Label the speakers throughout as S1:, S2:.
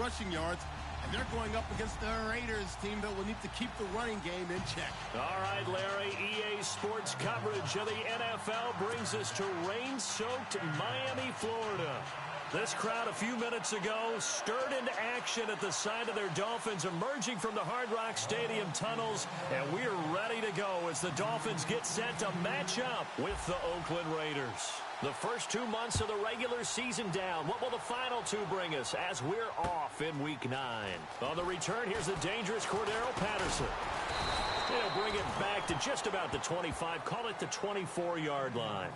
S1: rushing yards. And they're going up against the Raiders team that will need to keep the running game in check.
S2: All right, Larry, EA Sports coverage of the NFL brings us to rain-soaked Miami, Florida. This crowd a few minutes ago stirred into action at the side of their Dolphins emerging from the Hard Rock Stadium tunnels, and we're ready to go as the Dolphins get set to match up with the Oakland Raiders. The first 2 months of the regular season down. What will the final two bring us as we're off in Week 9? On the return, here's the dangerous Cordero Patterson. He'll bring it back to just about the 25, call it the 24-yard line.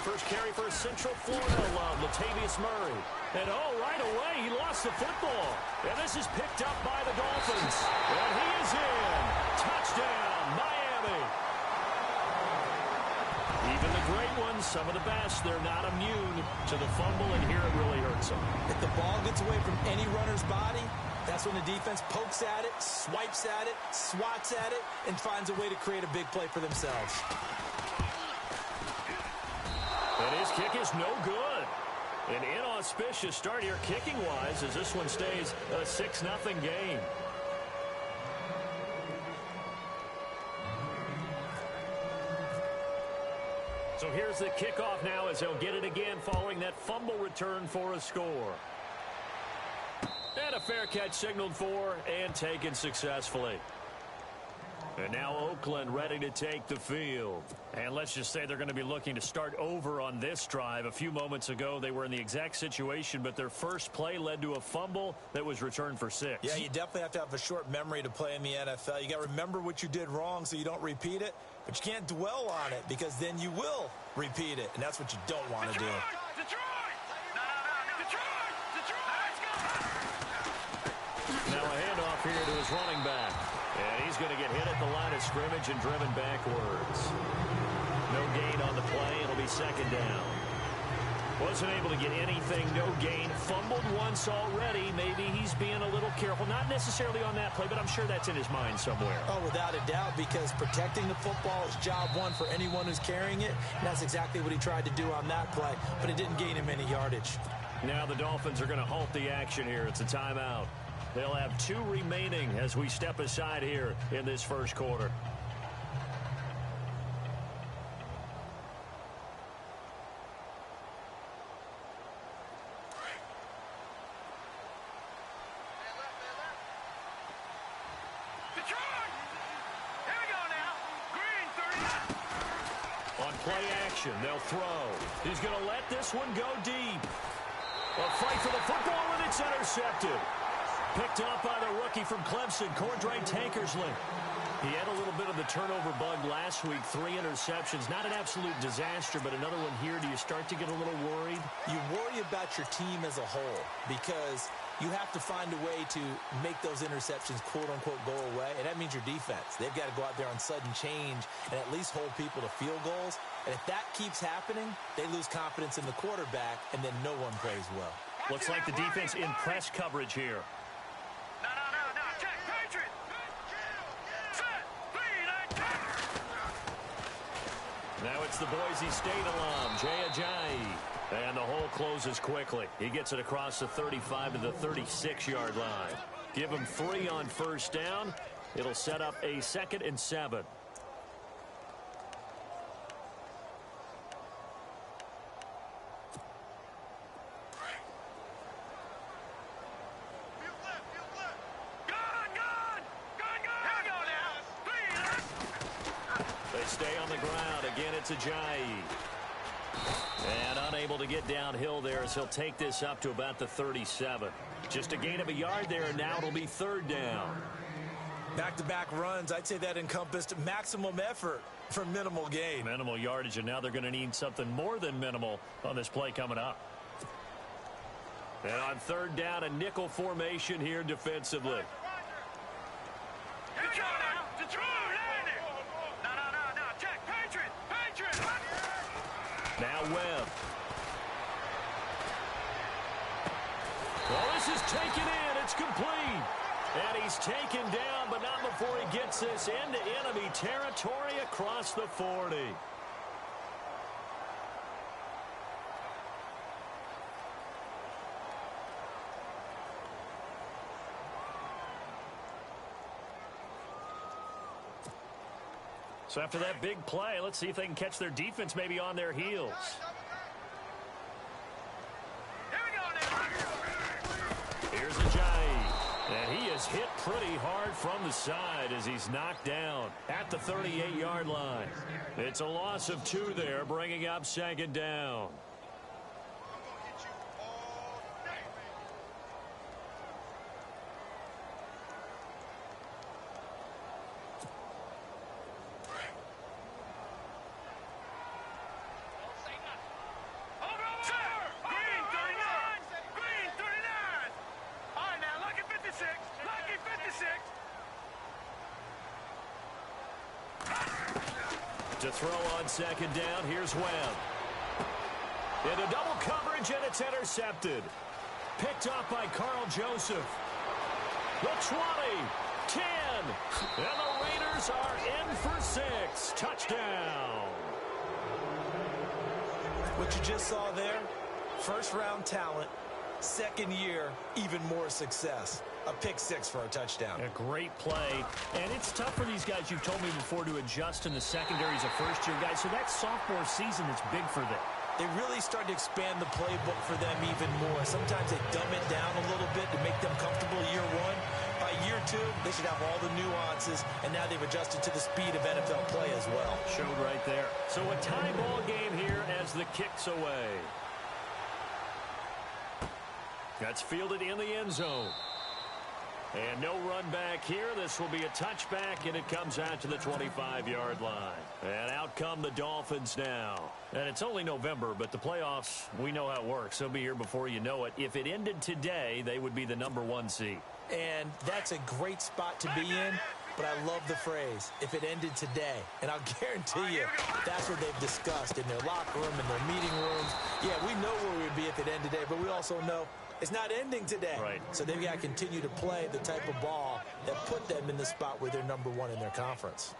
S2: First carry for a Central Florida alum, Latavius Murray. And right away, he lost the football. And this is picked up by the Dolphins. And he is in. Touchdown, Miami. Even the great ones, some of the best, they're not immune to the fumble, and here it really hurts them.
S3: If the ball gets away from any runner's body, that's when the defense pokes at it, swipes at it, swats at it, and finds a way to create a big play for themselves.
S2: And his kick is no good. An inauspicious start here kicking-wise as this one stays a 6-0 game. So here's the kickoff now as they'll get it again following that fumble return for a score. And a fair catch signaled for and taken successfully. And now Oakland ready to take the field. And let's just say they're going to be looking to start over on this drive. A few moments ago, they were in the exact situation, but their first play led to a fumble that was returned for 6.
S3: Yeah, you definitely have to have a short memory to play in the NFL. You got to remember what you did wrong so you don't repeat it, but you can't dwell on it because then you will repeat it, and that's what you don't want to do.
S4: Detroit! Let's go!
S2: Now a handoff here to his running back. And he's going to get hit at the line of scrimmage and driven backwards. No gain on the play. It'll be second down. Wasn't able to get anything. No gain. Fumbled once already. Maybe he's being a little careful. Not necessarily on that play, but I'm sure that's in his mind somewhere.
S3: Oh, without a doubt, because protecting the football is job one for anyone who's carrying it. And that's exactly what he tried to do on that play, but it didn't gain him any yardage.
S2: Now the Dolphins are going to halt the action here. It's a timeout. They'll have 2 remaining as we step aside here in this first quarter.
S4: Detroit! Here we go now. Green, 30.
S2: On play action, they'll throw. He's going to let this one go deep. A fight for the football, and it's intercepted. Picked up by the rookie from Clemson, Cordray Tankersley. He had a little bit of the turnover bug last week, 3 interceptions. Not an absolute disaster, but another one here. Do you start to get a little worried?
S3: You worry about your team as a whole because you have to find a way to make those interceptions, quote-unquote, go away, and that means your defense. They've got to go out there on sudden change and at least hold people to field goals. And if that keeps happening, they lose confidence in the quarterback, and then no one plays well.
S2: Looks like the defense in press coverage here.
S4: No. Check, Patriot. Set.
S2: Now it's the Boise State alum, Jay Ajayi. And the hole closes quickly. He gets it across the 35 to the 36-yard line. Give him 3 on first down. It'll set up a 2nd and 7. They stay on the ground. Again, it's Ajayi. And unable to get downhill there as he'll take this up to about the 37. Just a gain of a yard there, and now it'll be 3rd down.
S3: Back-to-back runs, I'd say that encompassed maximum effort for minimal gain.
S2: Minimal yardage, and now they're going to need something more than minimal on this play coming up. And on third down, a nickel formation here defensively.
S4: Here we go now. Detroit, land it. No. Check. Patriot.
S2: Now Webb. Well, this is taken in. It's complete. And he's taken down, but not before he gets this into enemy territory across the 40. So after that big play, let's see if they can catch their defense maybe on their heels.
S4: Here we go now.
S2: Here's Ajayi. And he is hit pretty hard from the side as he's knocked down at the 38-yard line. It's a loss of 2 there, bringing up second down. To throw on second down, here's Webb. Into double coverage, and it's intercepted. Picked off by Carl Joseph. The 20, 10, and the Raiders are in for 6. Touchdown.
S3: What you just saw there, first-round talent, second year, even more success. A pick 6 for a touchdown.
S2: A great play. And it's tough for these guys, you've told me before, to adjust in the secondary as a first-year guy. So that sophomore season is big for them.
S3: They really start to expand the playbook for them even more. Sometimes they dumb it down a little bit to make them comfortable year 1. By year 2, they should have all the nuances, and now they've adjusted to the speed of NFL play as well.
S2: Showed right there. So a tie ball game here as the kick's away. That's fielded in the end zone. And no run back here. This will be a touchback, and it comes out to the 25-yard line. And out come the Dolphins now. And it's only November, but the playoffs, we know how it works. They'll be here before you know it. If it ended today, they would be the number 1 seed.
S3: And that's a great spot to be in, but I love the phrase, if it ended today. And I'll guarantee you, that's what they've discussed in their locker room, in their meeting rooms. Yeah, we know where we would be if it ended today, but we also know it's not ending today.
S2: Right.
S3: So they've got to continue to play the type of ball that put them in the spot where they're number 1 in their conference.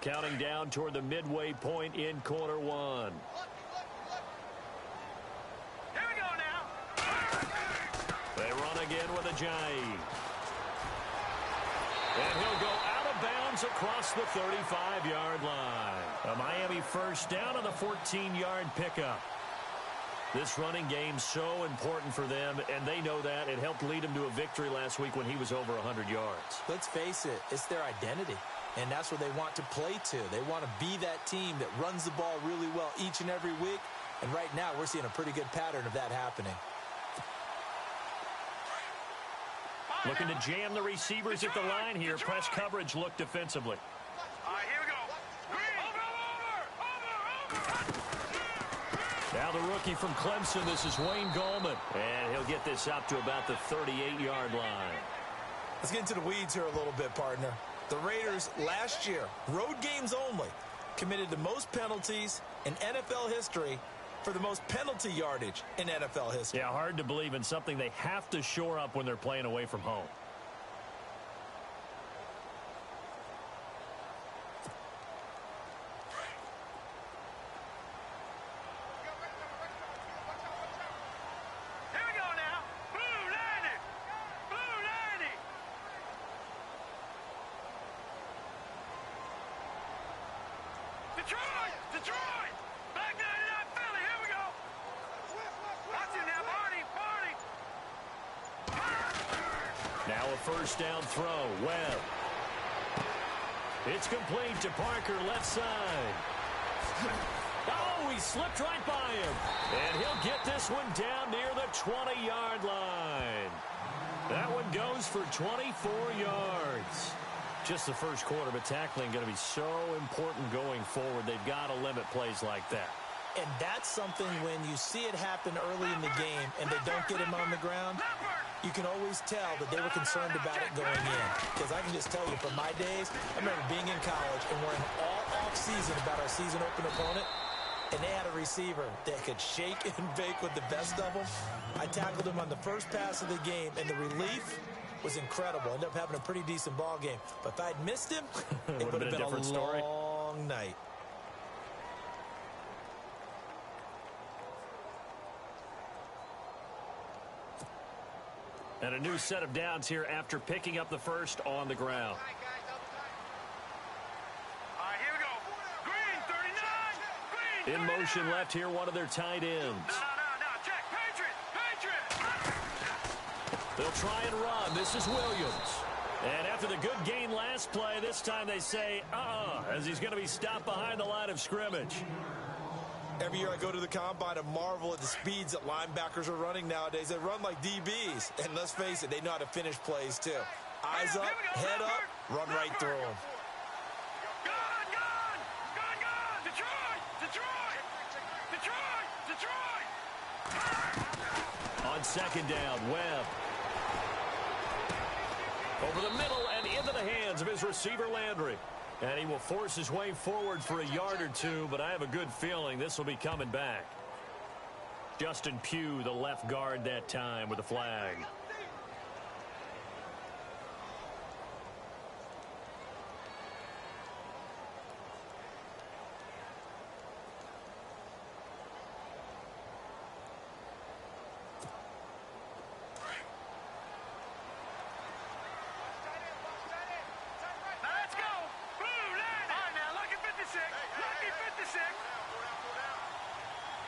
S2: Counting down toward the midway point in quarter 1.
S4: Here we go now.
S2: They run again with Ajayi. And he'll go out of bounds across the 35-yard line. A Miami first down on the 14-yard pickup. This running game's so important for them, and they know that. It helped lead them to a victory last week when he was over 100 yards.
S3: Let's face it, it's their identity, and that's what they want to play to. They want to be that team that runs the ball really well each and every week, and right now we're seeing a pretty good pattern of that happening.
S2: Looking to jam the receivers at the line here. Press coverage look defensively.
S4: All right, here we go. Over.
S2: Now the rookie from Clemson, this is Wayne Gallman. And he'll get this up to about the 38-yard line.
S3: Let's get into the weeds here a little bit, partner. The Raiders last year, road games only, committed the most penalties in NFL history for the most penalty yardage in NFL history.
S2: Yeah, hard to believe in something they have to shore up when they're playing away from home.
S4: Here we go now. Blue landing. Blue landing. Detroit. Back 99 Philly. Here we go. Watch it now, Barney.
S2: Now a first down throw. Webb. It's complete to Parker, left side. Oh, he slipped right by him. And he'll get this one down near the 20-yard line. That one goes for 24 yards. Just the first quarter, but tackling going to be so important going forward. They've got to limit plays like that.
S3: And that's something when you see it happen early in the game and they don't get him on the ground, you can always tell that they were concerned about it going in. Because I can just tell you from my days, I remember being in college and worrying all off-season about our season open opponent, and they had a receiver that could shake and bake with the best of them. I tackled him on the first pass of the game, and the relief was incredible. Ended up having a pretty decent ball game. But if I'd missed him, it would have been a
S2: different story.
S3: Long night.
S2: And a new set of downs here after picking up the first on the ground.
S4: All right, here we go. Green, 39. Green,
S2: In motion left here, one of their tight ends.
S4: No, check. Patriot.
S2: They'll try and run. This is Williams. And after the good gain last play, this time they say, as he's going to be stopped behind the line of scrimmage.
S3: Every year I go to the combine and marvel at the speeds that linebackers are running nowadays. They run like DBs. And let's face it, they know how to finish plays too. Eyes up, head up, run right through them.
S4: Gone. Detroit.
S2: On second down, Webb. Over the middle and into the hands of his receiver, Landry. And he will force his way forward for a yard or two, but I have a good feeling this will be coming back. Justin Pugh, the left guard that time with the flag.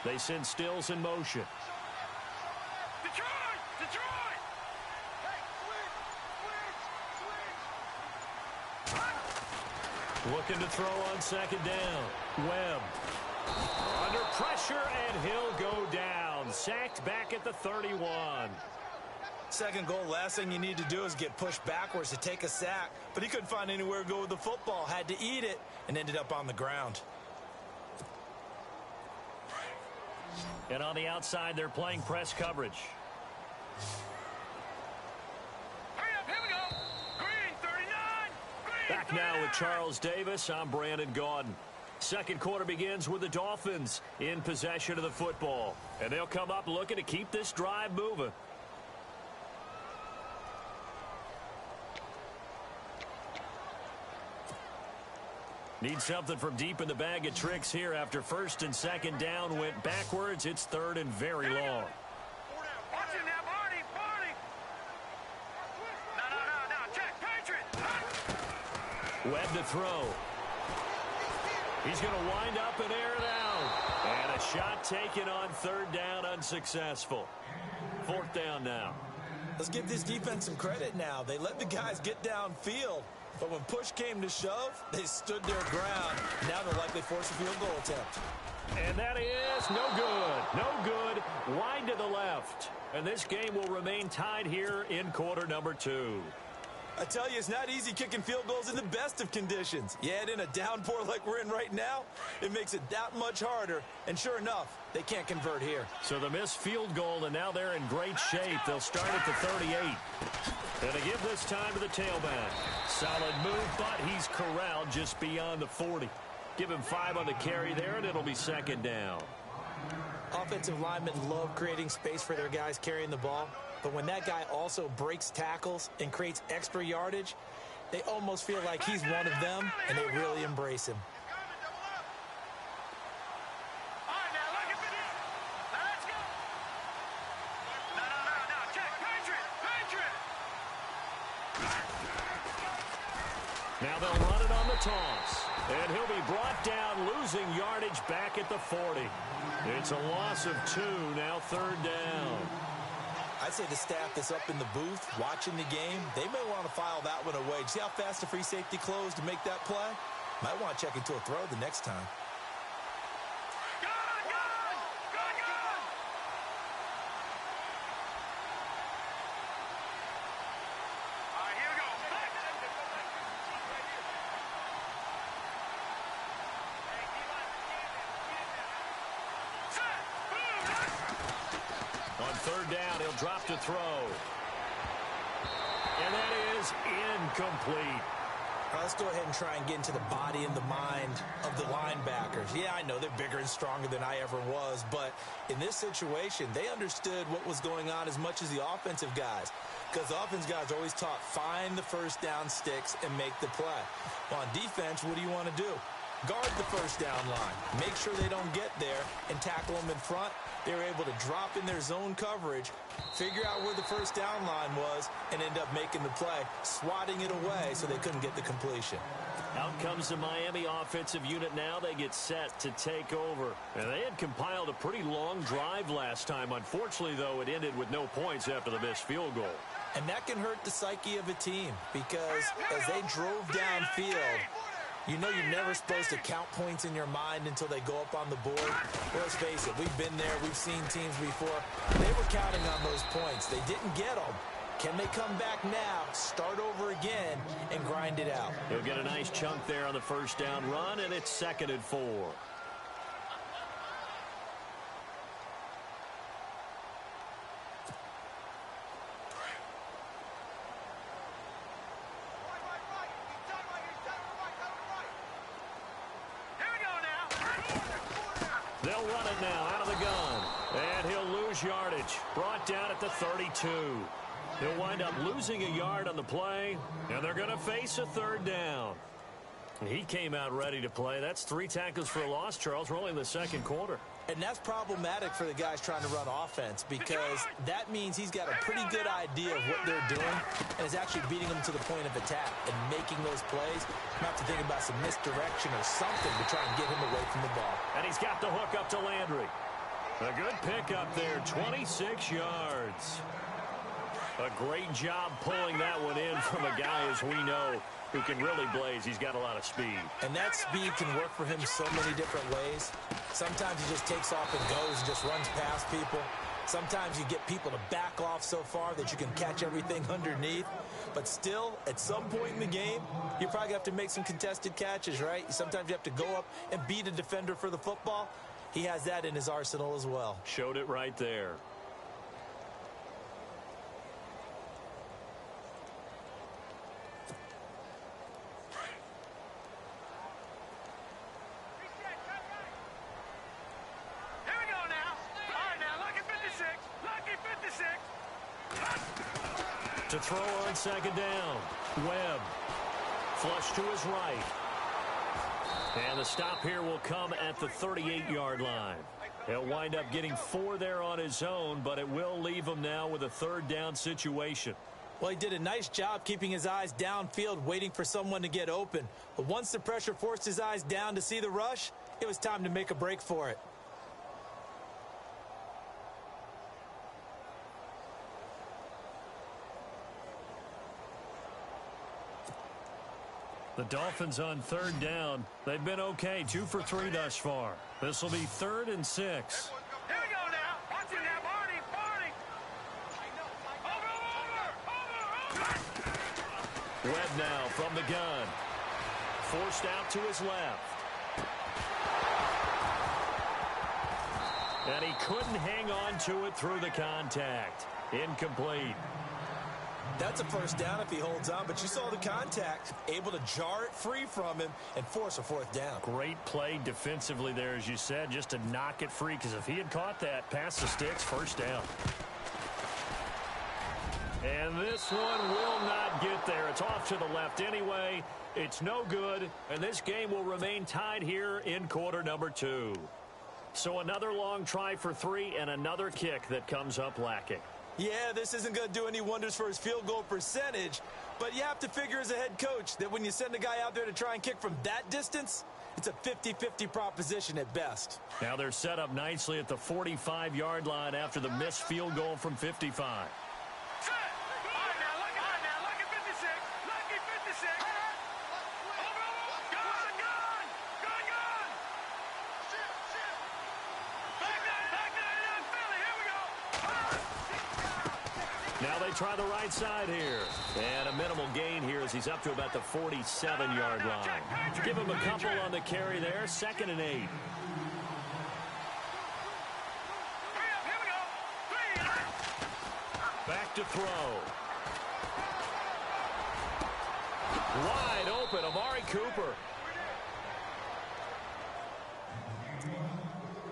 S2: They send Stills in motion.
S4: Detroit!
S2: Looking to throw on second down. Webb. Under pressure, and he'll go down. Sacked back at the 31.
S3: Second goal, last thing you need to do is get pushed backwards to take a sack. But he couldn't find anywhere to go with the football. Had to eat it and ended up on the ground.
S2: And on the outside, they're playing press coverage.
S4: Hurry up, here we go. Green, 39. Green,
S2: Back now with Charles Davis. I'm Brandon Gaudin. Second quarter begins with the Dolphins in possession of the football. And they'll come up looking to keep this drive moving. Need something from deep in the bag of tricks here after first and second down went backwards. It's third and very long.
S4: Watch it now, Barney. No. Check, Patriot.
S2: Webb to throw. He's going to wind up and air it out. And a shot taken on third down, unsuccessful. Fourth down now.
S3: Let's give this defense some credit now. They let the guys get downfield. But when push came to shove, they stood their ground. Now they'll likely force a field goal attempt.
S2: And that is no good. No good. Wide to the left. And this game will remain tied here in quarter number 2.
S3: I tell you, it's not easy kicking field goals in the best of conditions. Yet in a downpour like we're in right now, it makes it that much harder. And sure enough, they can't convert here.
S2: So the missed field goal, and now they're in great shape. They'll start at the 38. And they give this time to the tailback. Solid move, but he's corralled just beyond the 40. Give him 5 on the carry there, and it'll be second down.
S3: Offensive linemen love creating space for their guys carrying the ball. But when that guy also breaks tackles and creates extra yardage, they almost feel like he's one of them, and they really embrace him.
S4: All right, now, look at this. Now, let's go. No. Check, Patriot.
S2: Now they'll run it on the toss. And he'll be brought down, losing yardage back at the 40. It's a loss of 2, now third down.
S3: I'd say the staff that's up in the booth watching the game, they may want to file that one away. See how fast the free safety closed to make that play? Might want to check into a throw the next time.
S4: Gone. All right, here we go.
S2: He'll drop to throw. And that is incomplete.
S3: Let's go ahead and try and get into the body and the mind of the linebackers. Yeah, I know they're bigger and stronger than I ever was, but in this situation, they understood what was going on as much as the offensive guys, because the offensive guys are always taught, find the first down sticks and make the play. Well, on defense, what do you want to do? Guard the first down line. Make sure they don't get there and tackle them in front. They were able to drop in their zone coverage, figure out where the first down line was, and end up making the play, swatting it away so they couldn't get the completion.
S2: Out comes the Miami offensive unit now. They get set to take over. And they had compiled a pretty long drive last time. Unfortunately, though, it ended with no points after the missed field goal. And that can hurt the psyche of a team because as they drove downfield, you know you're never supposed to count points in your mind until they go up on the board. Well, let's face it, we've been there. We've seen teams before. They were counting on those points. They didn't get them. Can they come back now, start over again, and grind it out? He'll get a nice chunk there on the first down run, and it's 2nd and 4. They'll run it now out of the gun. And he'll lose yardage. Brought down at the 32. He'll wind up losing a yard on the play, and they're going to face a 3rd down. He came out ready to play. That's 3 tackles for a loss, Charles. We're only in the 2nd quarter.
S3: And that's problematic for the guys trying to run offense because that means he's got a pretty good idea of what they're doing and is actually beating them to the point of attack and making those plays. You have to think about some misdirection or something to try and get him away from the ball.
S2: And he's got the hook up to Landry. A good pickup there, 26 yards. A great job pulling that one in from a guy, as we know, who can really blaze. He's got a lot of speed.
S3: And that speed can work for him so many different ways. Sometimes he just takes off and goes and just runs past people. Sometimes you get people to back off so far that you can catch everything underneath. But still, at some point in the game, you probably have to make some contested catches, right? Sometimes you have to go up and beat a defender for the football. He has that in his arsenal as well.
S2: Showed it right there. To throw on 2nd down. Webb. Flush to his right. And the stop here will come at the 38-yard line. He'll wind up getting 4 there on his own, but it will leave him now with a 3rd down situation.
S3: Well, he did a nice job keeping his eyes downfield, waiting for someone to get open. But once the pressure forced his eyes down to see the rush, it was time to make a break for it.
S2: The Dolphins on 3rd down. They've been okay, 2 for 3 thus far. This will be 3rd and 6.
S4: Here we go now. Watch it now, Barney. Over.
S2: Webb now from the gun. Forced out to his left. And he couldn't hang on to it through the contact. Incomplete.
S3: That's a 1st down if he holds on, but you saw the contact, able to jar it free from him and force a 4th down.
S2: Great play defensively there, as you said, just to knock it free, because if he had caught that, past the sticks, 1st down. And this one will not get there. It's off to the left anyway. It's no good, and this game will remain tied here in quarter number 2. So another long try for 3 and another kick that comes up lacking.
S3: Yeah, this isn't going to do any wonders for his field goal percentage, but you have to figure as a head coach that when you send a guy out there to try and kick from that distance, it's a 50-50 proposition at best.
S2: Now they're set up nicely at the 45-yard line after the missed field goal from 55. Now they try the right side here. And a minimal gain here as he's up to about the 47-yard line. Give him a couple on the carry there. 2nd and 8. back to throw. Wide open, Amari Cooper.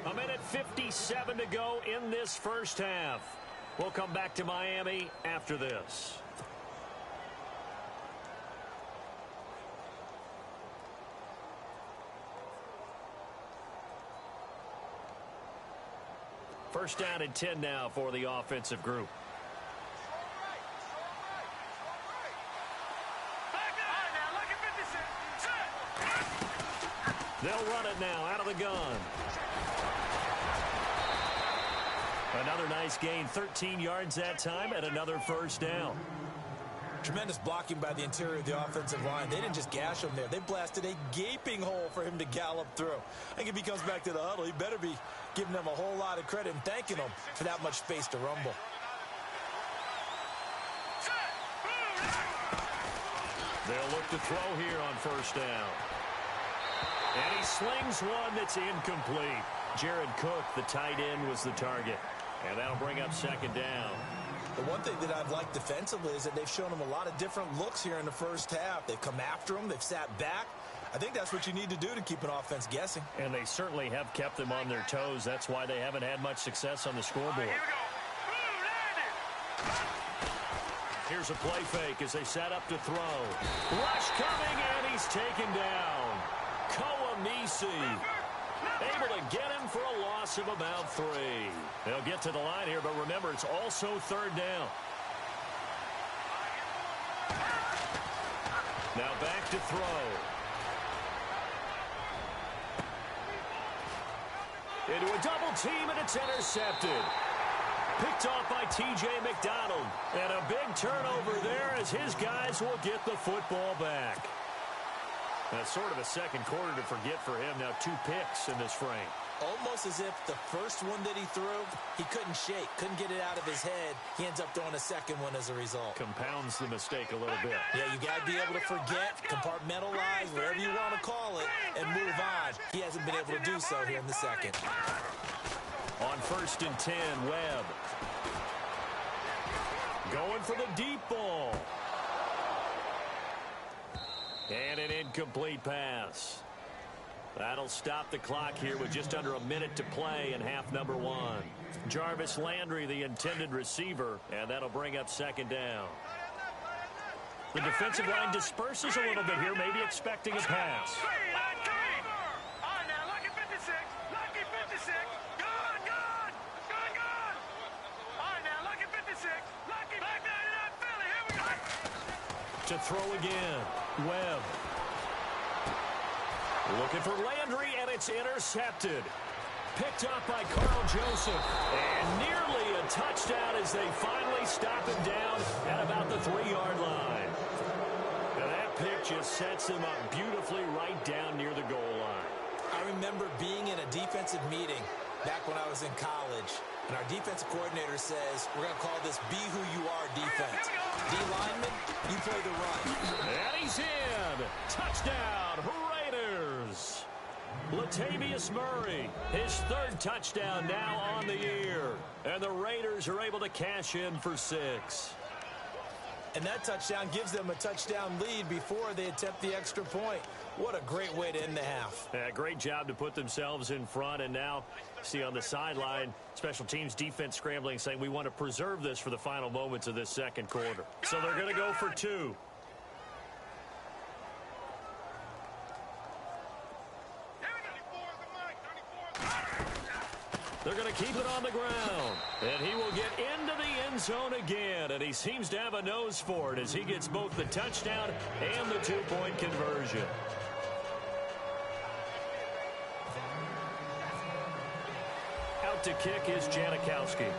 S2: A minute 57 to go in this first half. We'll come back to Miami after this. First down and 10 now for the offensive group. They'll run it now out of the gun. Another nice gain, 13 yards that time, and another first down.
S3: Tremendous blocking by the interior of the offensive line. They didn't just gash him there. They blasted a gaping hole for him to gallop through. I think if he comes back to the huddle, he better be giving them a whole lot of credit and thanking them for that much space to rumble.
S2: They'll look to throw here on first down. And he slings one that's incomplete. Jared Cook, the tight end, was the target. And that'll bring up second down.
S3: The one thing that I've liked defensively is that they've shown him a lot of different looks here in the first half. They've come after him. They've sat back. I think that's what you need to do to keep an offense guessing.
S2: And they certainly have kept them on their toes. That's why they haven't had much success on the scoreboard. Here's a play fake as they set up to throw. Rush coming, and he's taken down. Kouamisi able to get him for a loss of about 3. They'll get to the line here, but remember, it's also third down. Now back to throw. Into a double team, and it's intercepted. Picked off by T.J. McDonald. And a big turnover there as his guys will get the football back. That's sort of a second quarter to forget for him. Now 2 picks in this frame.
S3: Almost as if the first one that he threw, he couldn't shake, couldn't get it out of his head. He ends up throwing a second one as a result.
S2: Compounds the mistake a little bit.
S3: Yeah, you got to be able to forget, compartmentalize, whatever you want to call it, and move on. He hasn't been able to do so here in the second.
S2: On first and 10, Webb. Going for the deep ball. And an incomplete pass. That'll stop the clock here with just under a minute to play in half number 1. Jarvis Landry, the intended receiver, and that'll bring up second down. The defensive line disperses a little bit here, maybe expecting a pass. To throw again. Webb. Looking for Landry, and it's intercepted. Picked up by Carl Joseph. And nearly a touchdown as they finally stop him down at about the 3-yard line. And that pick just sets him up beautifully right down near the goal line.
S3: I remember being in a defensive meeting back when I was in college. And our defensive coordinator says, we're going to call this be who you are defense. D lineman, you play the run.
S2: And he's in. Touchdown, Raiders. Latavius Murray, his 3rd touchdown now on the year. And the Raiders are able to cash in for 6.
S3: And that touchdown gives them a touchdown lead before they attempt the extra point. What a great way to end the half.
S2: Yeah, great job to put themselves in front. And now, see on the sideline, special teams defense scrambling, saying we want to preserve this for the final moments of this second quarter. So they're going to go for 2. They're going to keep it on the ground. And he will get into the end zone again. And he seems to have a nose for it as he gets both the touchdown and the 2-point conversion. Out to kick is Janikowski.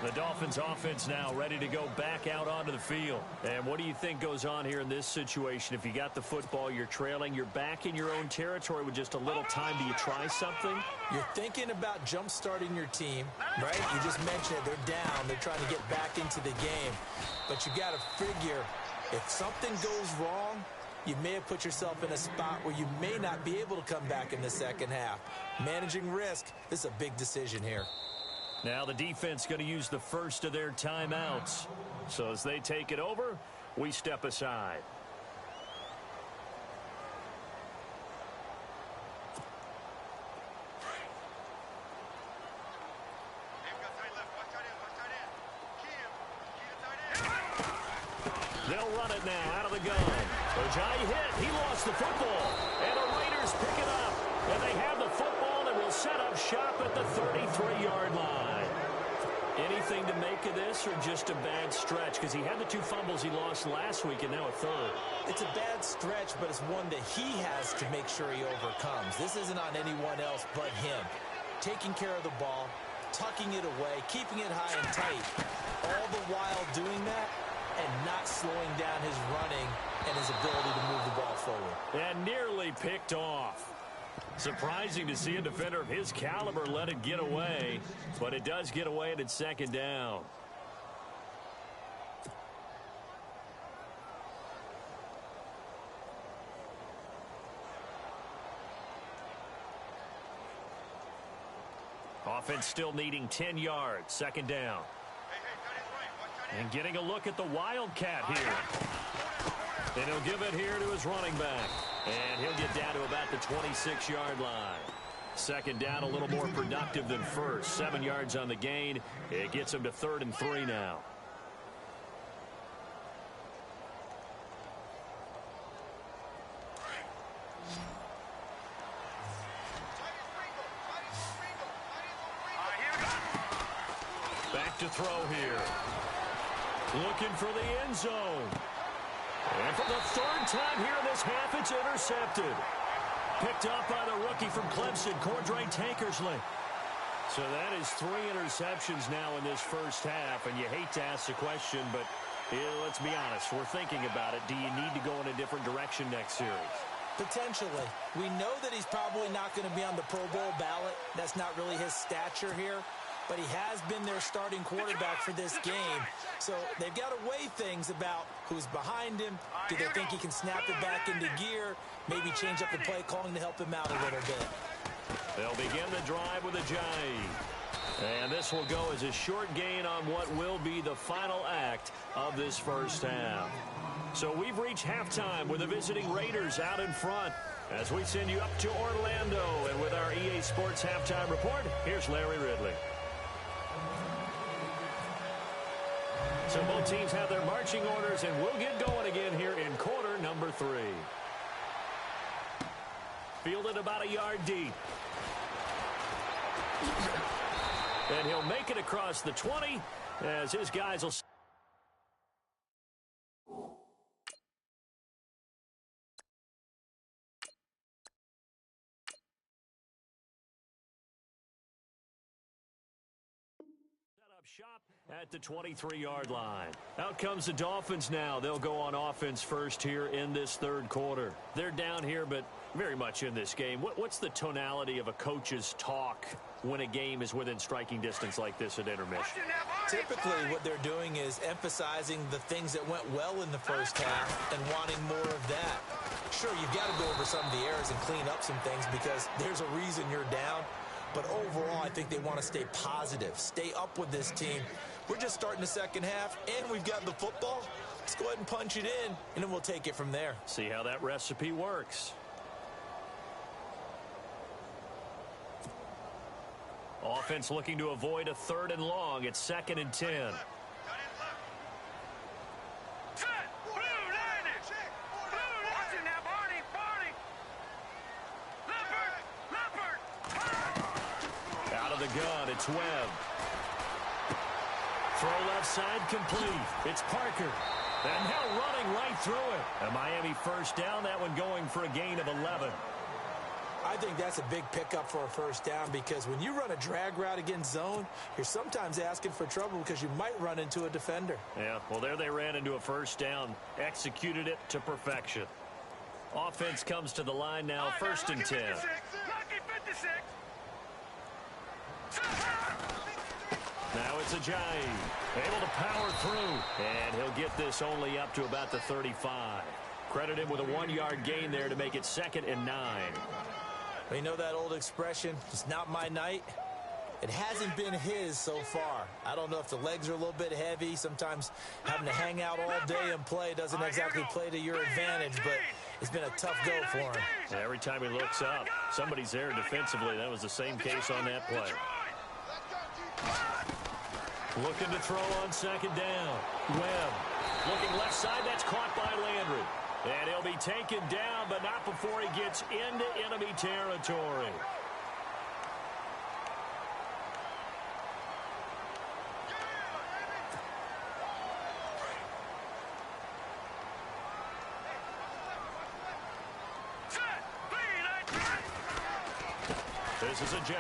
S2: The Dolphins offense now ready to go back out onto the field. And what do you think goes on here in this situation? If you got the football, you're trailing, you're back in your own territory with just a little time. Do you try something?
S3: You're thinking about jump-starting your team, right? You just mentioned it. They're down. They're trying to get back into the game. But you got to figure, if something goes wrong, you may have put yourself in a spot where you may not be able to come back in the second half. Managing risk, this is a big decision here.
S2: Now the defense going to use the first of their timeouts. So as they take it over, we step aside. They'll run it now out of the gun. Ojai hit. He lost the football. And the Raiders pick it up. And they have the football and will set up shop at the 33-yard line. Anything to make of this or just a bad stretch? Because he had the 2 fumbles he lost last week and now a third.
S3: It's a bad stretch, but it's one that he has to make sure he overcomes. This isn't on anyone else but him. Taking care of the ball, tucking it away, keeping it high and tight. All the while doing that and not slowing down his running and his ability to move the ball forward.
S2: And nearly picked off. Surprising to see a defender of his caliber let it get away, but it does get away and it's second down. Offense still needing 10 yards, second down. And getting a look at the Wildcat here. And he'll give it here to his running back. And he'll get down to about the 26-yard line. Second down, a little more productive than first. 7 yards on the gain. It gets him to 3rd and 3 now. Back to throw here. Looking for the end zone. And for the 3rd time here in this half, it's intercepted. Picked up by the rookie from Clemson, Cordray Tankersley. So that is 3 interceptions now in this first half, and you hate to ask the question, but let's be honest, we're thinking about it. Do you need to go in a different direction next series?
S3: Potentially. We know that he's probably not going to be on the Pro Bowl ballot. That's not really his stature here. But he has been their starting quarterback for this game. So they've got to weigh things about who's behind him. Do they think he can snap it back into gear? Maybe change up the play calling to help him out a little bit.
S2: They'll begin the drive with Ojai. And this will go as a short gain on what will be the final act of this first half. So we've reached halftime with the visiting Raiders out in front. As we send you up to Orlando, and with our EA Sports Halftime Report, here's Larry Ridley. So both teams have their marching orders, and we'll get going again here in quarter number 3. Fielded about a yard deep. And he'll make it across the 20 as his guys will... shop at the 23-yard line. Out comes the Dolphins now. They'll go on offense first here in this 3rd quarter. They're down here, but very much in this game. What's the tonality of a coach's talk when a game is within striking distance like this at intermission?
S3: Typically, what they're doing is emphasizing the things that went well in the first half and wanting more of that. Sure, you've got to go over some of the errors and clean up some things because there's a reason you're down. But overall, I think they want to stay positive, stay up with this team. We're just starting the second half, and we've got the football. Let's go ahead and punch it in, and then we'll take it from there.
S2: See how that recipe works. Offense looking to avoid a 3rd and long. It's 2nd and 10. Gun, it's Webb. Throw left side complete. It's Parker. And now running right through it. A Miami first down, that one going for a gain of 11.
S3: I think that's a big pickup for a first down because when you run a drag route against zone, you're sometimes asking for trouble because you might run into a defender.
S2: Yeah, well, there they ran into a first down, executed it to perfection. Offense comes to the line now, 1st and 10. Now it's Ojai, able to power through, and he'll get this only up to about the 35. Credit him with a 1-yard gain there to make it 2nd and 9.
S3: Well, you know that old expression, it's not my night? It hasn't been his so far. I don't know if the legs are a little bit heavy. Sometimes having to hang out all day and play doesn't exactly play to your advantage, but it's been a tough go for him.
S2: And every time he looks up, somebody's there defensively. That was the same case on that play. Looking to throw on 2nd down. Webb looking left side. That's caught by Landry. And he'll be taken down, but not before he gets into enemy territory. This is Ajayi.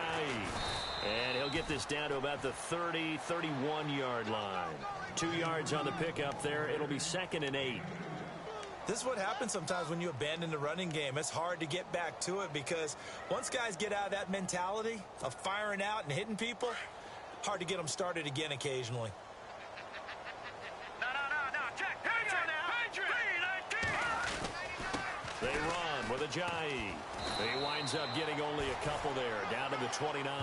S2: And he'll get this down to about the 30, 31-yard line. 2 yards on the pickup there. It'll be 2nd and 8.
S3: This is what happens sometimes when you abandon the running game. It's hard to get back to it because once guys get out of that mentality of firing out and hitting people, hard to get them started again occasionally.
S4: No, check.
S2: They run with Ajayi. He winds up getting only a couple there, down to the 29.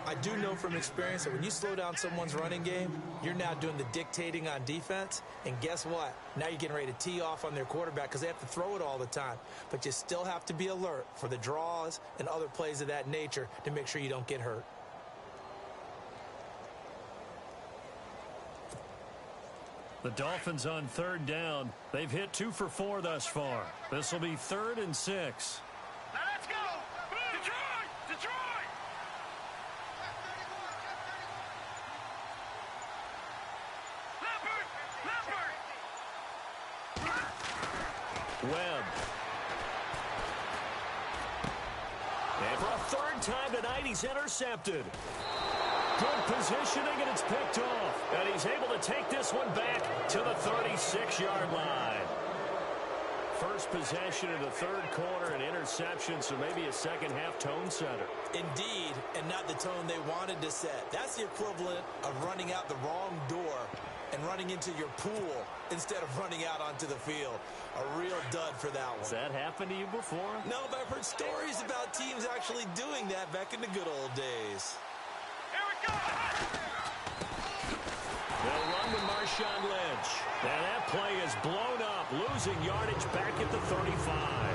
S3: I do know from experience that when you slow down someone's running game, you're now doing the dictating on defense. And guess what? Now you're getting ready to tee off on their quarterback because they have to throw it all the time. But you still have to be alert for the draws and other plays of that nature to make sure you don't get hurt.
S2: The Dolphins on 3rd down. They've hit 2 for 4 thus far. This will be 3rd and 6.
S4: Now let's go! Detroit! Leopard!
S2: Webb. And for a 3rd time tonight, he's intercepted. Good positioning, and it's picked off. And he's able to take this one back to the 36-yard line. First possession in the 3rd quarter, an interception, so maybe a second-half tone setter.
S3: Indeed, and not the tone they wanted to set. That's the equivalent of running out the wrong door and running into your pool instead of running out onto the field. A real dud for that one.
S2: Has that happened to you before?
S3: No, but I've heard stories about teams actually doing that back in the good old days.
S2: They'll run with Marshawn Lynch. And that play is blown up, losing yardage back at the 35.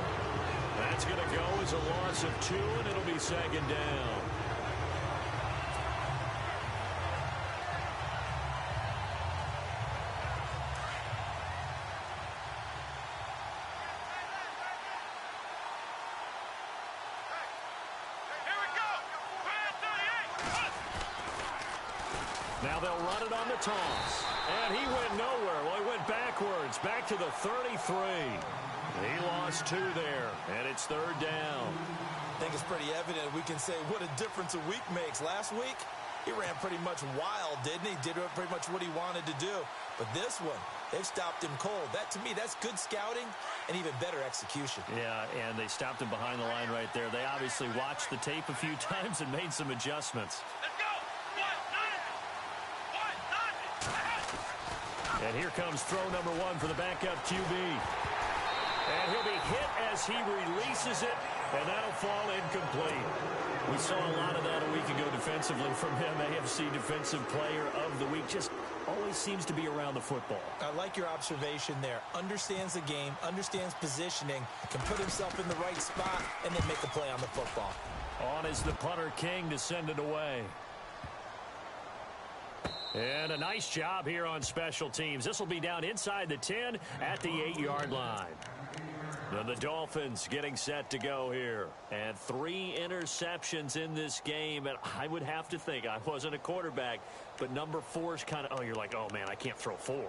S2: That's going to go as a loss of 2, and it'll be 2nd down. Now they'll run it on the toss. And he went nowhere. Well, he went backwards, back to the 33. He lost 2 there, and it's 3rd down.
S3: I think it's pretty evident we can say what a difference a week makes. Last week, he ran pretty much wild, didn't he? Did pretty much what he wanted to do. But this one, they've stopped him cold. That, to me, that's good scouting and even better execution.
S2: Yeah, and they stopped him behind the line right there. They obviously watched the tape a few times and made some adjustments. And here comes throw number 1 for the backup QB. And he'll be hit as he releases it, and that'll fall incomplete. We saw a lot of that a week ago defensively from him. AFC Defensive Player of the Week. Just always seems to be around the football.
S3: I like your observation there. Understands the game, understands positioning, can put himself in the right spot, and then make a play on the football.
S2: On is the punter King to send it away. And a nice job here on special teams. This will be down inside the 10 at the 8-yard line. And the Dolphins getting set to go here. And 3 interceptions in this game. And I would have to think, I wasn't a quarterback, but number 4 is kind of, oh, you're like, oh, man, I can't throw 4.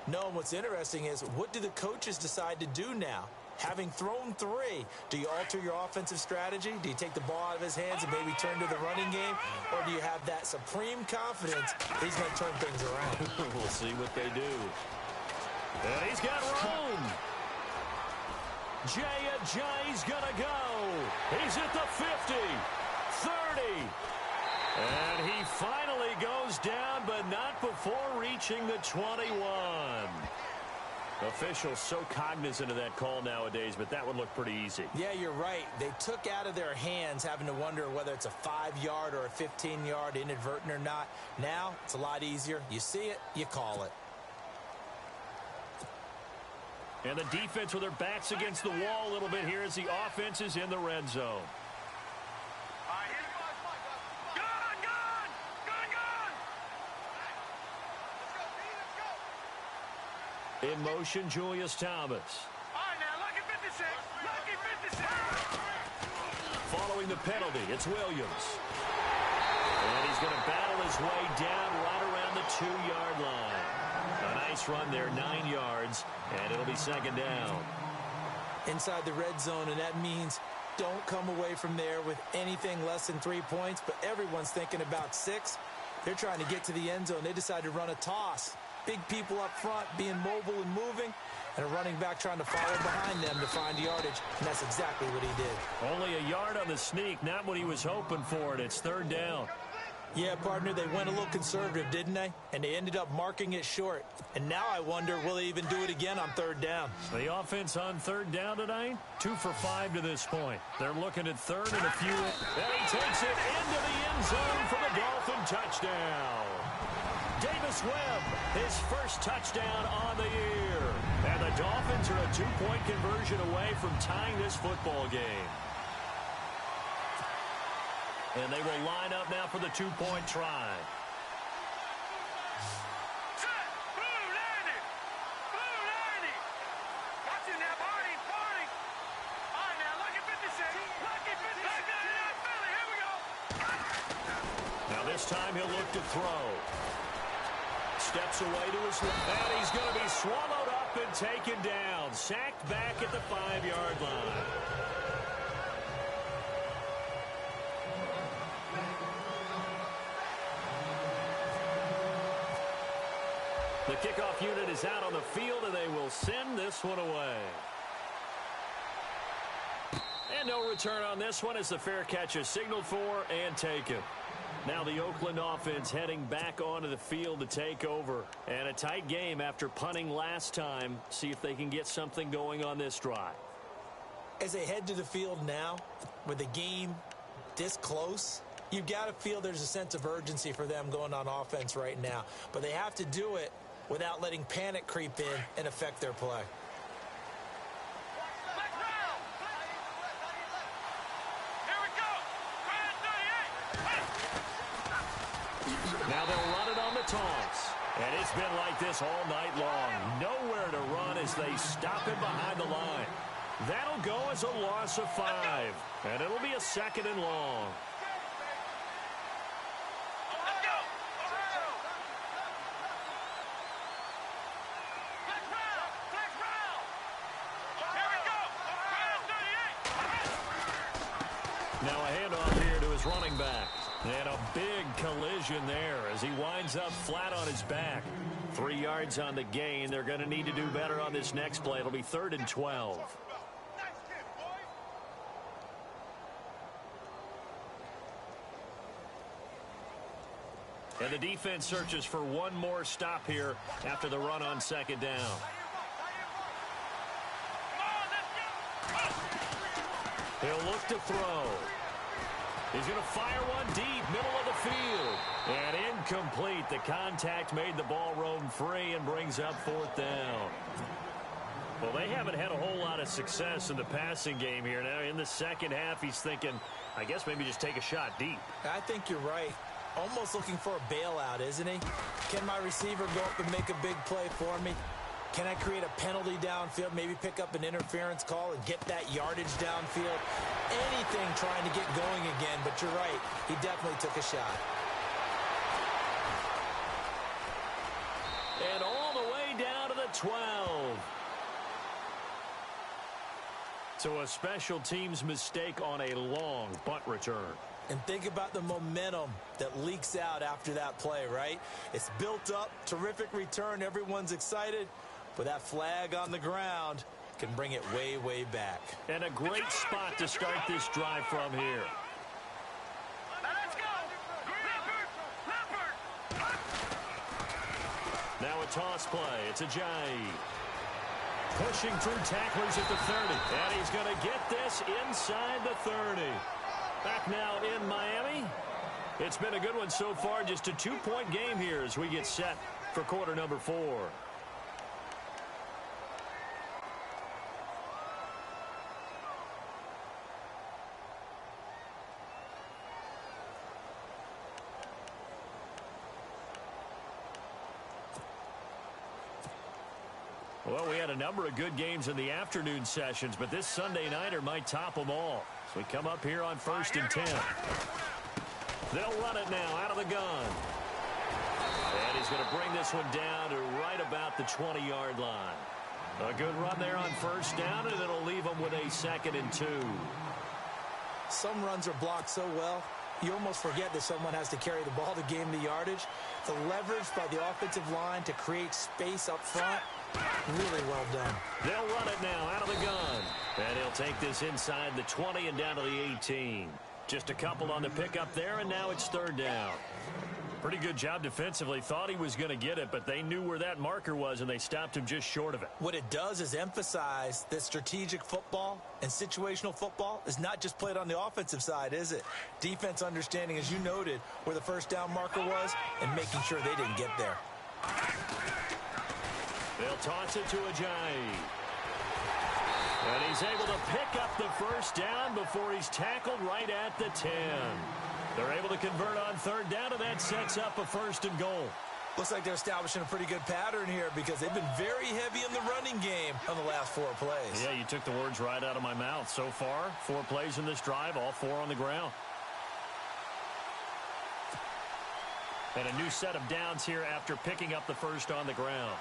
S3: No, and what's interesting is, what do the coaches decide to do now? Having thrown 3, do you alter your offensive strategy? Do you take the ball out of his hands and maybe turn to the running game? Or do you have that supreme confidence that he's going to turn things around?
S2: We'll see what they do. And he's got room. Jay Ajayi's going to go. He's at the 50, 30. And he finally goes down, but not before reaching the 21. Officials so cognizant of that call nowadays, but that would look pretty easy.
S3: Yeah, you're right. They took out of their hands having to wonder whether it's a 5-yard or a 15-yard inadvertent or not. Now, it's a lot easier. You see it, you call it.
S2: And the defense with their backs against the wall a little bit here as the offense is in the red zone. In motion, Julius Thomas.
S4: All right, now, lucky 56. Lucky 56.
S2: Following the penalty, it's Williams. And he's going to battle his way down right around the 2-yard line. A nice run there, 9 yards, and it'll be second down.
S3: Inside the red zone, and that means don't come away from there with anything less than 3 points, but everyone's thinking about 6. They're trying to get to the end zone. They decide to run a toss. Big people up front being mobile and moving, and a running back trying to follow behind them to find yardage, and that's exactly what he did.
S2: Only a yard on the sneak, not what he was hoping for, and it's third down.
S3: Yeah, partner, they went a little conservative, didn't they? And they ended up marking it short. And now I wonder, will they even do it again on third down?
S2: The offense on third down tonight, 2 for 5 to this point. They're looking at third and a few. And he takes it into the end zone for the Dolphin touchdown. Davis Webb, his first touchdown on the year. And the Dolphins are a 2-point conversion away from tying this football game. And they will line up now for the 2-point try. Now this time he'll look to throw. Steps away to his left. And he's going to be swallowed up and taken down. Sacked back at the 5-yard line. The kickoff unit is out on the field, and they will send this one away. And no return on this one as the fair catch is signaled for and taken. Now the Oakland offense heading back onto the field to take over. And a tight game after punting last time. See if they can get something going on this drive.
S3: As they head to the field now, with the game this close, you've got to feel there's a sense of urgency for them going on offense right now. But they have to do it without letting panic creep in and affect their play.
S2: Now they'll run it on the toss. And it's been like this all night long. Nowhere to run as they stop him behind the line. That'll go as a loss of 5. And it'll be a second and long. Now a handoff here to his running back. And a big collision there as he winds up flat on his back. 3 yards on the gain. They're going to need to do better on this next play. It'll be 3rd and 12. And the defense searches for one more stop here after the run on second down. He'll look to throw. He's going to fire one deep, middle of the field. And incomplete. The contact made the ball roam free and brings up 4th down. Well, they haven't had a whole lot of success in the passing game here. Now, in the second half, he's thinking, I guess maybe just take a shot deep.
S3: I think you're right. Almost looking for a bailout, isn't he? Can my receiver go up and make a big play for me? Can I create a penalty downfield, maybe pick up an interference call and get that yardage downfield? Anything trying to get going again, but you're right. He definitely took a shot.
S2: And all the way down to the 12. So a special teams mistake on a long punt return.
S3: And think about the momentum that leaks out after that play, right? It's built up, terrific return, everyone's excited. But that flag on the ground can bring it way, way back.
S2: And a great spot to start this drive from here.
S4: Let's go!
S2: Now a toss play. It's Ajayi. pushing through tacklers at the 30. And he's going to get this inside the 30. Back now in Miami. It's been a good one so far. Just a 2-point game here as we get set for quarter number 4. Well, we had a number of good games in the afternoon sessions, but this Sunday nighter might top them all. So we come up here on 1st and 10. They'll run it now out of the gun. And he's going to bring this one down to right about the 20-yard line. A good run there on 1st down, and it'll leave them with a 2nd and 2.
S3: Some runs are blocked so well, you almost forget that someone has to carry the ball to gain the yardage. The leverage by the offensive line to create space up front, really well done.
S2: They'll run it now out of the gun. And he'll take this inside the 20 and down to the 18. Just a couple on the pickup there, and now it's 3rd down. Pretty good job defensively. Thought he was going to get it, but they knew where that marker was, and they stopped him just short of it.
S3: What it does is emphasize that strategic football and situational football is not just played on the offensive side, is it? Defense understanding, as you noted, where the 1st down marker was and making sure they didn't get there.
S2: They'll toss it to Ajayi. And he's able to pick up the 1st down before he's tackled right at the 10. They're able to convert on 3rd down, and that sets up a 1st and goal.
S3: Looks like they're establishing a pretty good pattern here because they've been very heavy in the running game on the last 4 plays.
S2: Yeah, you took the words right out of my mouth. So far, 4 plays in this drive, all 4 on the ground. And a new set of downs here after picking up the 1st on the ground.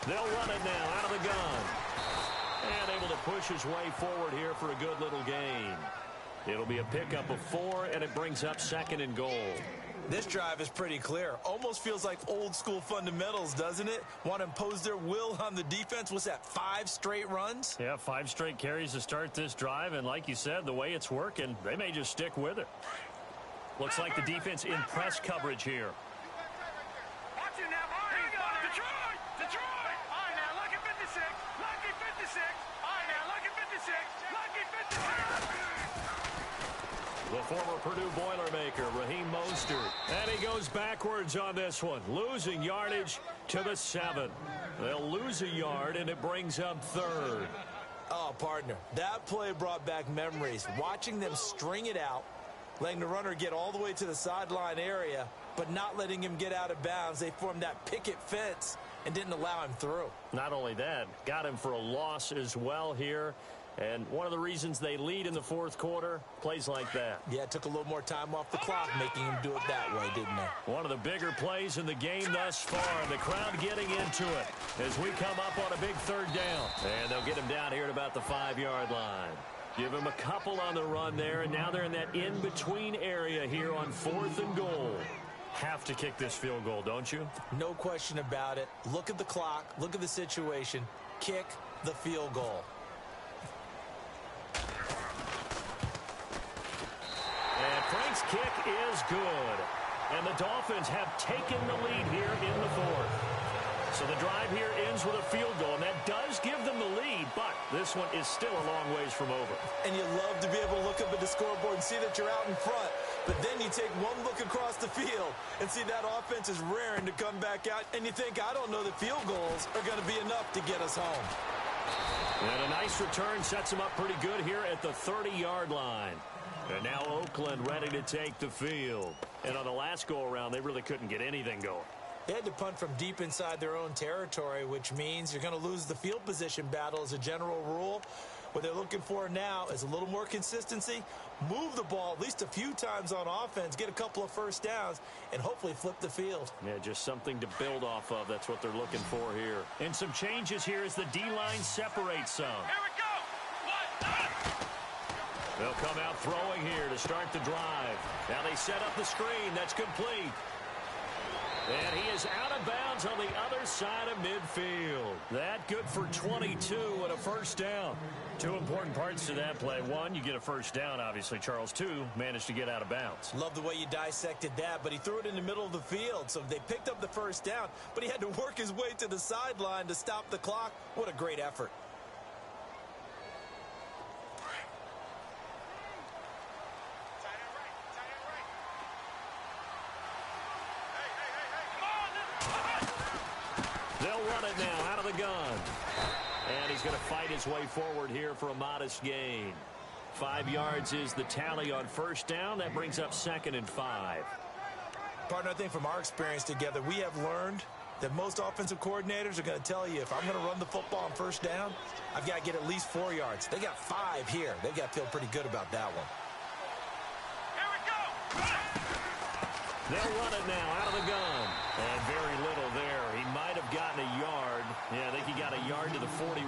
S2: They'll run it now out of the gun. And able to push his way forward here for a good little gain. It'll be a pickup of 4, and it brings up 2nd and goal.
S3: This drive is pretty clear. Almost feels like old school fundamentals, doesn't it? Want to impose their will on the defense. What's that, 5 straight runs?
S2: Yeah, 5 straight carries to start this drive. And like you said, the way it's working, they may just stick with it. Looks like the defense in press coverage here. The former Purdue Boilermaker, Raheem Mostert. And he goes backwards on this one, losing yardage to the 7. They'll lose a yard, and it brings up 3rd.
S3: Oh, partner, that play brought back memories. Watching them string it out, letting the runner get all the way to the sideline area, but not letting him get out of bounds. They formed that picket fence and didn't allow him through.
S2: Not only that, got him for a loss as well here. And one of the reasons they lead in the 4th quarter, plays like that.
S3: Yeah, it took a little more time off the clock, making him do it that way, didn't it?
S2: One of the bigger plays in the game thus far. The crowd getting into it as we come up on a big 3rd down. And they'll get him down here at about the 5-yard line. Give him a couple on the run there, and now they're in that in-between area here on 4th and goal. Have to kick this field goal, don't you?
S3: No question about it. Look at the clock. Look at the situation. Kick the field goal.
S2: And Frank's kick is good. And the Dolphins have taken the lead here in the 4th. So the drive here ends with a field goal, and that does give them the lead, but this one is still a long ways from over.
S3: And you love to be able to look up at the scoreboard and see that you're out in front, but then you take one look across the field and see that offense is raring to come back out, and you think, I don't know that field goals are going to be enough to get us home.
S2: And a nice return sets them up pretty good here at the 30-yard line. And now Oakland ready to take the field. And on the last go-around, they really couldn't get anything going.
S3: They had to punt from deep inside their own territory, which means you're going to lose the field position battle as a general rule. What they're looking for now is a little more consistency, move the ball at least a few times on offense, get a couple of 1st downs, and hopefully flip the field.
S2: Yeah, just something to build off of. That's what they're looking for here. And some changes here as the D-line separates some.
S4: Here we go.
S2: They'll come out throwing here to start the drive. Now they set up the screen. That's complete. And he is out of bounds on the other side of midfield. That good for 22 and a first down. Two important parts to that play. One, you get a first down, obviously. Charles, two, managed to get out of bounds.
S3: Love the way you dissected that, but he threw it in the middle of the field. So they picked up the first down, but he had to work his way to the sideline to stop the clock. What a great effort.
S2: They'll run it now out of the gun. And he's going to fight his way forward here for a modest gain. 5 yards is the tally on first down. That brings up 2nd and 5.
S3: Partner, I think from our experience together, we have learned that most offensive coordinators are going to tell you, if I'm going to run the football on first down, I've got to get at least 4 yards. They got 5 here. They've got to feel pretty good about that one.
S4: Here we go.
S2: They'll run it now out of the gun. And very little there. He might have gotten a yard. Yeah, I think he got a yard to the 41.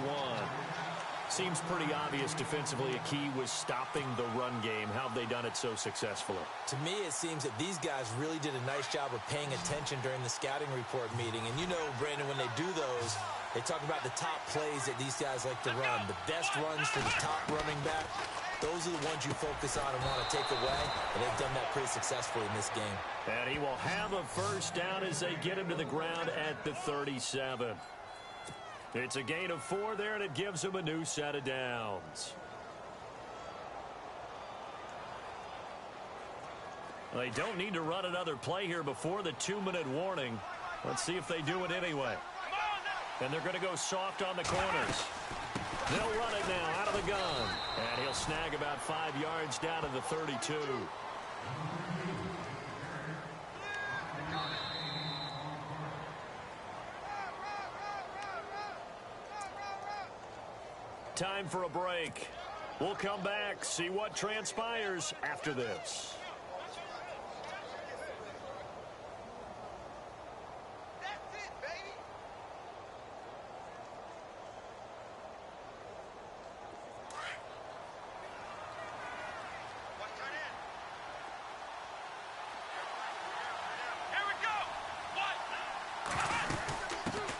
S2: Seems pretty obvious defensively a key was stopping the run game. How have they done it so successfully?
S3: To me, it seems that these guys really did a nice job of paying attention during the scouting report meeting. And you know, Brandon, when they do those, they talk about the top plays that these guys like to run. The best runs for the top running back. Those are the ones you focus on and want to take away, and they've done that pretty successfully in this game.
S2: And he will have a first down as they get him to the ground at the 37. It's a gain of 4 there, and it gives him a new set of downs. They don't need to run another play here before the 2-minute warning. Let's see if they do it anyway. And they're going to go soft on the corners. They'll run it now out of the gun. And he'll snag about 5 yards down to the 32. Time for a break. We'll come back, see what transpires after this.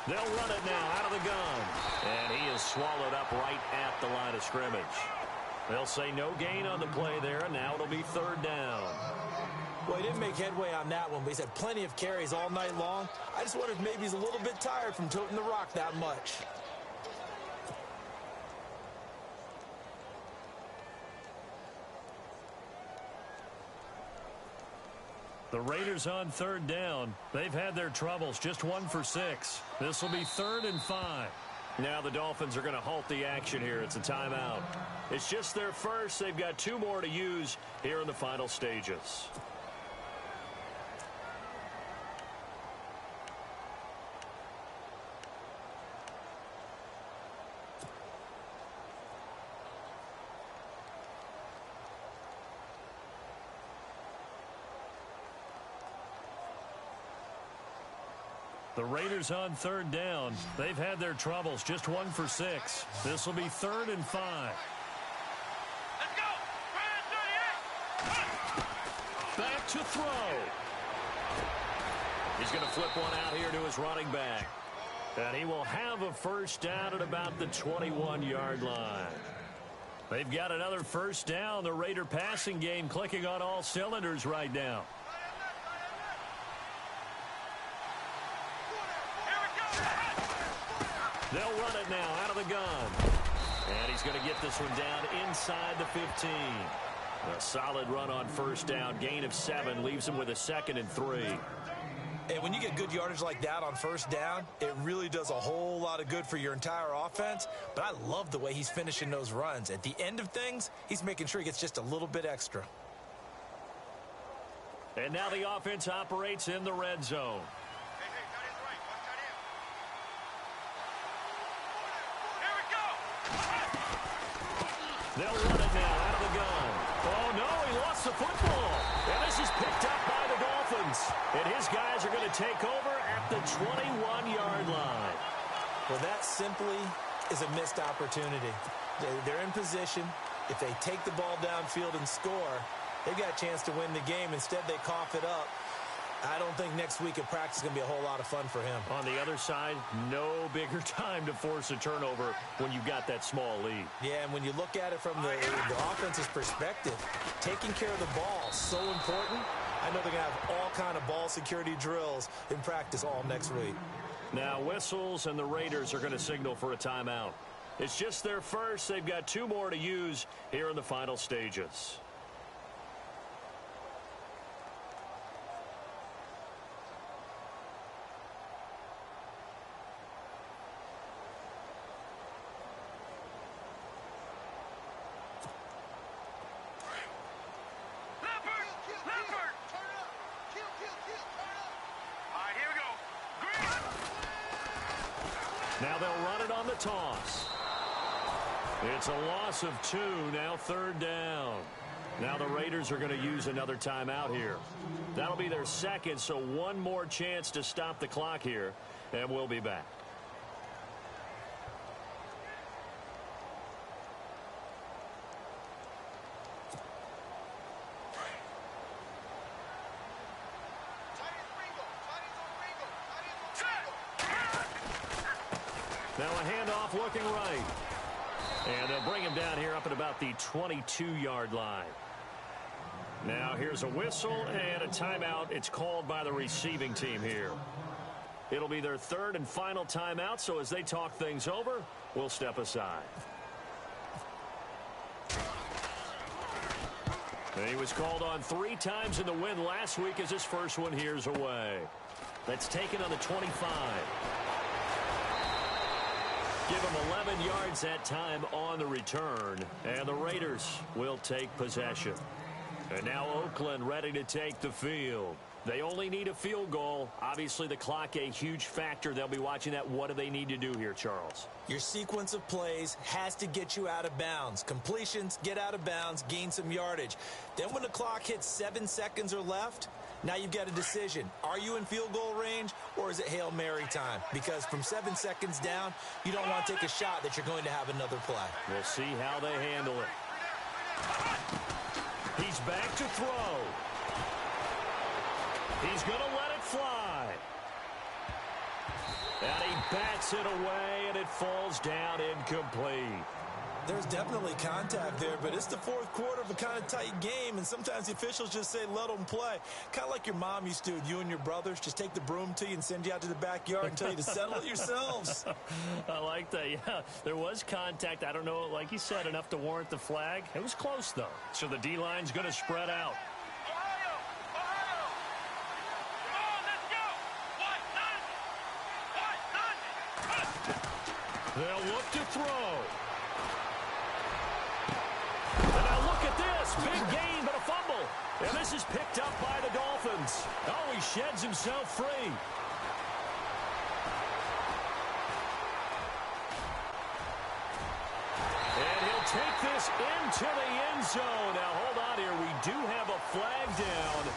S2: They'll run it now out of the gun. And he is swallowed up right at the line of scrimmage. They'll say no gain on the play there, and now it'll be 3rd down.
S3: Well, he didn't make headway on that one, but he's had plenty of carries all night long. I just wonder if maybe he's a little bit tired from toting the rock that much.
S2: The Raiders on 3rd down. They've had their troubles, just 1 for 6. This will be 3rd and 5. Now the Dolphins are going to halt the action here. It's a timeout. It's just their first. They've got 2 more to use here in the final stages. The Raiders on 3rd down. They've had their troubles, just 1 for 6. This will be 3rd and 5.
S4: Let's go.
S2: Back to throw. He's going to flip one out here to his running back. And he will have a first down at about the 21-yard line. They've got another first down. The Raider passing game clicking on all cylinders right now. They'll run it now out of the gun. And he's going to get this one down inside the 15. A solid run on first down. Gain of 7 leaves him with a 2nd and 3.
S3: And when you get good yardage like that on first down, it really does a whole lot of good for your entire offense. But I love the way he's finishing those runs. At the end of things, he's making sure he gets just a little bit extra.
S2: And now the offense operates in the red zone. They'll run it now out of the gun. Oh, no, he lost the football. And this is picked up by the Dolphins. And his guys are going to take over at the 21-yard line.
S3: Well, that simply is a missed opportunity. They're in position. If they take the ball downfield and score, they've got a chance to win the game. Instead, they cough it up. I don't think next week at practice is going to be a whole lot of fun for him.
S2: On the other side, no bigger time to force a turnover when you've got that small lead.
S3: Yeah, and when you look at it from the offense's perspective, taking care of the ball is so important. I know they're going to have all kind of ball security drills in practice all next week.
S2: Now whistles, and the Raiders are going to signal for a timeout. It's just their first. They've got 2 more to use here in the final stages. Now they'll run it on the toss. It's a loss of 2, now 3rd down. Now the Raiders are going to use another timeout here. That'll be their second, so 1 more chance to stop the clock here, and we'll be back. Now a handoff looking right. And they'll bring him down here up at about the 22-yard line. Now here's a whistle and a timeout. It's called by the receiving team here. It'll be their 3rd and final timeout, so as they talk things over, we'll step aside. And he was called on 3 times in the win last week as his first one here's away. That's taken on the 25. Give him 11 yards that time on the return. And the Raiders will take possession. And now Oakland ready to take the field. They only need a field goal. Obviously, the clock a huge factor. They'll be watching that. What do they need to do here, Charles?
S3: Your sequence of plays has to get you out of bounds. Completions, get out of bounds, gain some yardage. Then when the clock hits 7 seconds or left, now you've got a decision. Are you in field goal range, or is it Hail Mary time? Because from 7 seconds down, you don't want to take a shot that you're going to have another play.
S2: We'll see how they handle it. He's back to throw. He's going to let it fly. And he bats it away, and it falls down incomplete.
S3: There's definitely contact there, but it's the 4th quarter of a kind of tight game, and sometimes the officials just say, let them play. Kind of like your mom used to with you and your brothers. Just take the broom to you and send you out to the backyard and tell you to settle it yourselves.
S2: I like that, yeah. There was contact. I don't know, like you said, enough to warrant the flag. It was close, though. So the D-line's going to spread out. They'll look to throw. And now look at this. Big gain, but a fumble. And this is picked up by the Dolphins. Oh, he sheds himself free. And he'll take this into the end zone. Now, hold on here. We do have a flag down.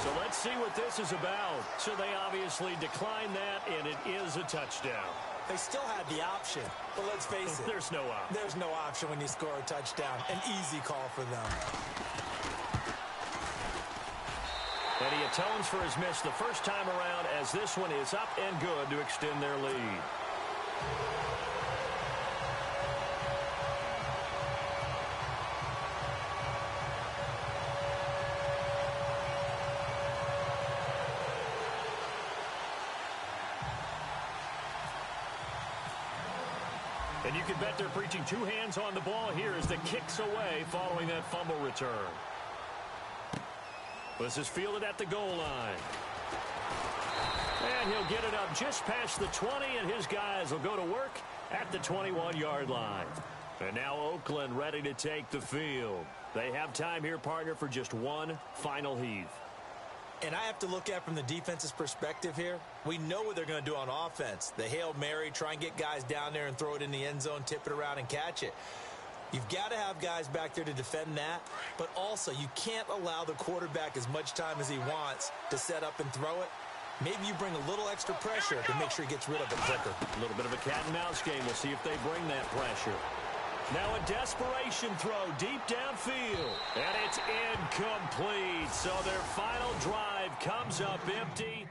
S2: So let's see what this is about. So they obviously declined that, and it is a touchdown.
S3: They still had the option, but let's face it.
S2: There's no option.
S3: There's no option when you score a touchdown. An easy call for them.
S2: And he atones for his miss the first time around as this one is up and good to extend their lead. And you can bet they're preaching 2 hands on the ball here as the kick's away following that fumble return. This is fielded at the goal line. And he'll get it up just past the 20, and his guys will go to work at the 21-yard line. And now Oakland ready to take the field. They have time here, partner, for just 1 final heave.
S3: And I have to look at from the defense's perspective here. We know what they're going to do on offense. The Hail Mary, try and get guys down there and throw it in the end zone, tip it around and catch it. You've got to have guys back there to defend that, but also you can't allow the quarterback as much time as he wants to set up and throw it. Maybe you bring a little extra pressure to make sure he gets rid of it quicker.
S2: A little bit of a cat and mouse game. We'll see if they bring that pressure. Now a desperation throw deep downfield. And it's incomplete. So their final drive comes up empty.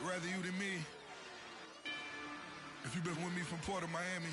S5: Rather you than me. If you've been with me from Port of Miami,